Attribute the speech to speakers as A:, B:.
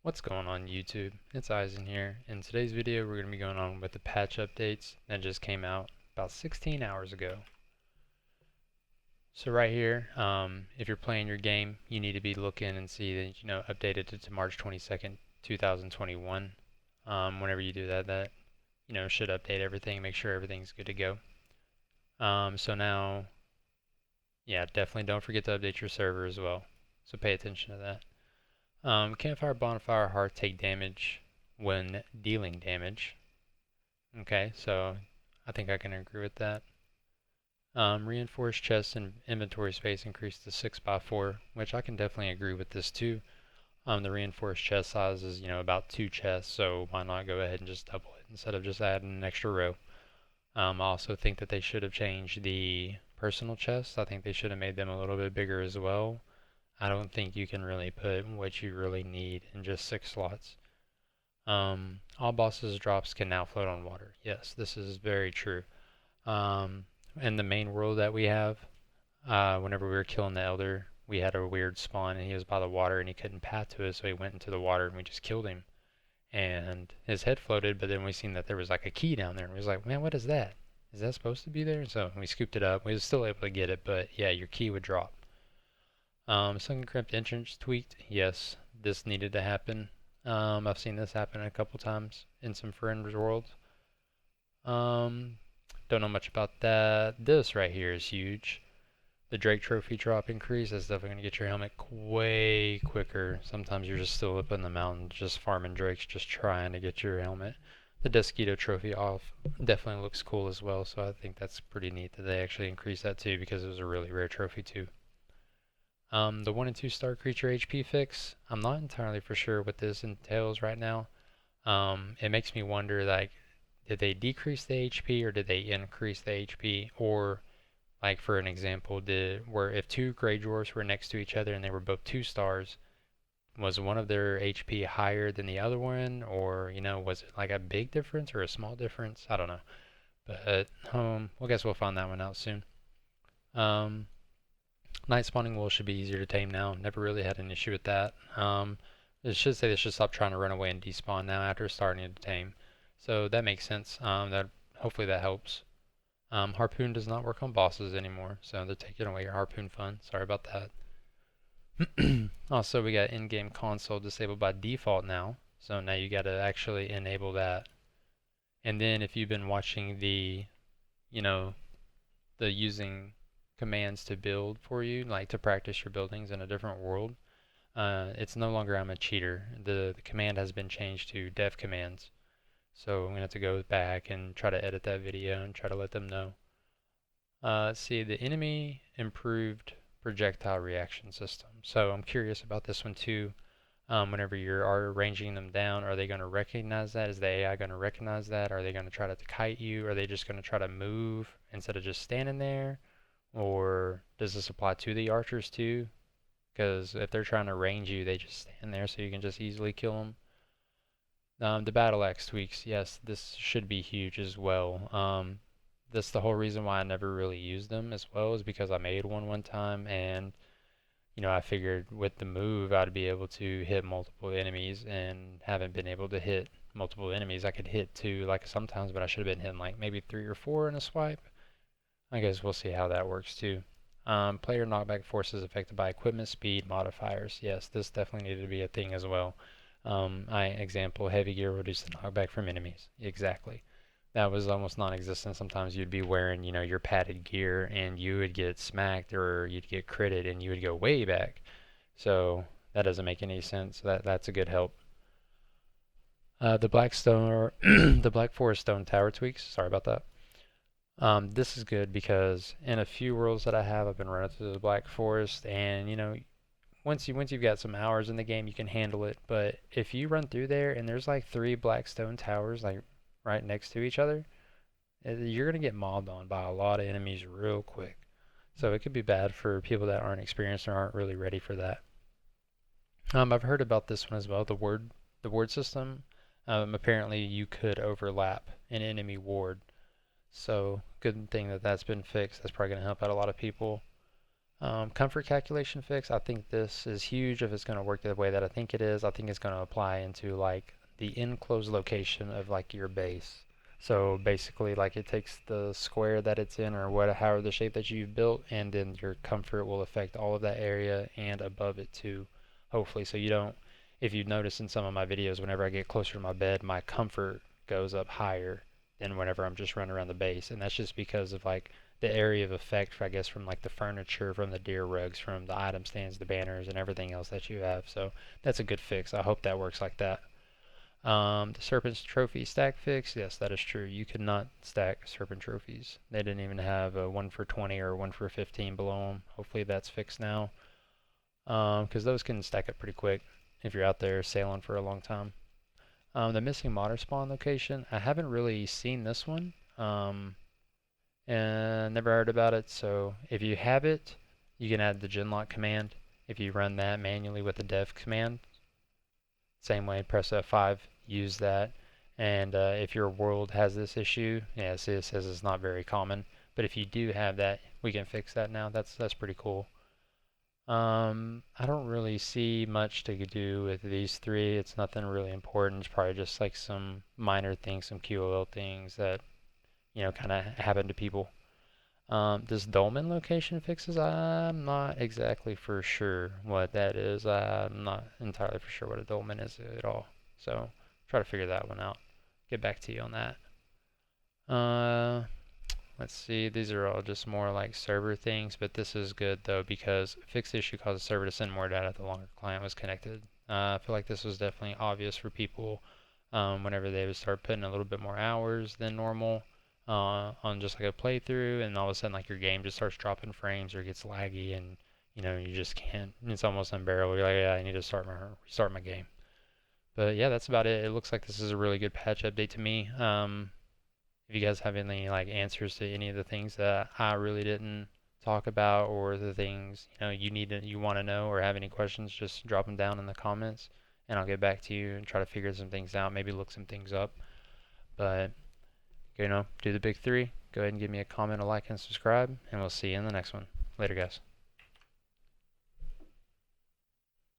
A: What's going on YouTube? It's Aizen here. In today's video we're going to be going on with the patch updates that just came out about 16 hours ago. So right here, if you're playing your game, you need to be looking and see that updated it to March 22nd, 2021. Whenever you do that, should update everything, make sure everything's good to go. So now, yeah, definitely don't forget to update your server as well. So pay attention to that. Campfire, bonfire, hearth take damage when dealing damage. Okay, so I think I can agree with that. Reinforced chests and inventory space increased to 6x4, which I can definitely agree with this too. The reinforced chest size is, about 2 chests, so why not go ahead and just double it instead of just adding an extra row. I also think that they should have changed the personal chests. I think they should have made them a little bit bigger as well. I don't think you can really put what you really need in just 6 slots. All bosses drops can now float on water. Yes, this is very true. In the main world that we have, whenever we were killing the elder, we had a weird spawn and he was by the water and he couldn't path to us, so he went into the water and we just killed him. And his head floated, but then we seen that there was like a key down there and we was like, man, what is that? Is that supposed to be there? So we scooped it up. We was still able to get it, but yeah, your key would drop. Sunken Crypt entrance tweaked. Yes, this needed to happen. I've seen this happen a couple times in some friends' worlds. Um, don't know much about that. This right here is huge. The Drake trophy drop increase is definitely going to get your helmet way quicker. Sometimes you're just still up in the mountains just farming drakes, just trying to get your helmet. The Desquito trophy off definitely looks cool as well, so I think that's pretty neat that they actually increased that too because it was a really rare trophy too. The 1 and 2 star creature HP fix, I'm not entirely for sure what this entails right now. It makes me wonder, like, did they decrease the HP or did they increase the HP? Or, like, for an example, where if two Grey Dwarfs were next to each other and they were both 2 stars, was one of their HP higher than the other one? Or, was it like a big difference or a small difference? I don't know. But, I guess we'll find that one out soon. Um, Night spawning wolves should be easier to tame now. Never really had an issue with that. It should say they should stop trying to run away and despawn now after starting to tame. So that makes sense. That hopefully that helps. Harpoon does not work on bosses anymore, so they're taking away your harpoon fun. Sorry about that. Also, we got in-game console disabled by default now, so now you got to actually enable that. And then if you've been watching you know, the using commands to build for you, like to practice your buildings in a different world, it's no longer I'm a cheater. The command has been changed to dev commands. So I'm going to have to go back and try to edit that video and try to let them know. Let's see, the enemy improved projectile reaction system. So I'm curious about this one too. Whenever you are arranging them down, are they going to recognize that? Is the AI going to recognize that? Are they going to try to kite you? Are they just going to try to move instead of just standing there? Or does this apply to the archers too? Because if they're trying to range you, they just stand there so you can just easily kill them. The battle axe tweaks, yes, this should be huge as well. That's the whole reason why I never really used them as well, is because I made one time and I figured with the move I'd be able to hit multiple enemies and haven't been able to hit multiple enemies. I could hit 2 like sometimes, but I should have been hitting like maybe 3 or 4 in a swipe. I guess we'll see how that works too. Player knockback force is affected by equipment speed modifiers. Yes, this definitely needed to be a thing as well. Example, heavy gear reduces the knockback from enemies. Exactly. That was almost non-existent. Sometimes you'd be wearing, your padded gear and you would get smacked or you'd get critted and you would go way back. So that doesn't make any sense. That's a good help. The the Black Forest Stone Tower tweaks. Sorry about that. This is good because in a few worlds that I have, I've been running through the Black Forest, and once you've got some hours in the game, you can handle it. But if you run through there and there's like 3 black stone towers like right next to each other, you're gonna get mobbed on by a lot of enemies real quick. So it could be bad for people that aren't experienced or aren't really ready for that. I've heard about this one as well, the ward system. Apparently you could overlap an enemy ward, so good thing that that's been fixed. That's probably going to help out a lot of people. Comfort calculation fix, I think this is huge if it's going to work the way that I think it is. I think it's going to apply into like the enclosed location of like your base. So basically like it takes the square that it's in or however the shape that you've built, and then your comfort will affect all of that area and above it too, hopefully. So you don't, if you've noticed in some of my videos, whenever I get closer to my bed, my comfort goes up higher than whenever I'm just running around the base. And that's just because of like the area of effect, I guess, from like the furniture, from the deer rugs, from the item stands, the banners, and everything else that you have. So that's a good fix. I hope that works like that. The Serpent's Trophy stack fix, yes, that is true. You could not stack Serpent Trophies. They didn't even have a 1 for 20 or 1 for 15 below them. Hopefully that's fixed now, because those can stack up pretty quick if you're out there sailing for a long time. The missing modder spawn location, I haven't really seen this one. And never heard about it. So if you have it, you can add the genlock command. If you run that manually with the dev command, same way, press F5, use that. And if your world has this issue, yeah, see, it says it's not very common. But if you do have that, we can fix that now. That's pretty cool. I don't really see much to do with these three. It's nothing really important. It's probably just like some minor things, some QOL things that kind of happen to people. This dolmen location fixes, I'm not exactly for sure what that is. I'm not entirely for sure what a dolmen is at all. So try to figure that one out. Get back to you on that. Uh, let's see. These are all just more like server things, but this is good though because fixed issue causes server to send more data the longer client was connected. I feel like this was definitely obvious for people whenever they would start putting a little bit more hours than normal on just like a playthrough, and all of a sudden like your game just starts dropping frames or gets laggy, and you just can't. It's almost unbearable. You're like, yeah, I need to start my game. But yeah, that's about it. It looks like this is a really good patch update to me. If you guys have any like answers to any of the things that I really didn't talk about, or the things you want to know, or have any questions, just drop them down in the comments, and I'll get back to you and try to figure some things out. Maybe look some things up. But do the big three. Go ahead and give me a comment, a like, and subscribe, and we'll see you in the next one. Later, guys.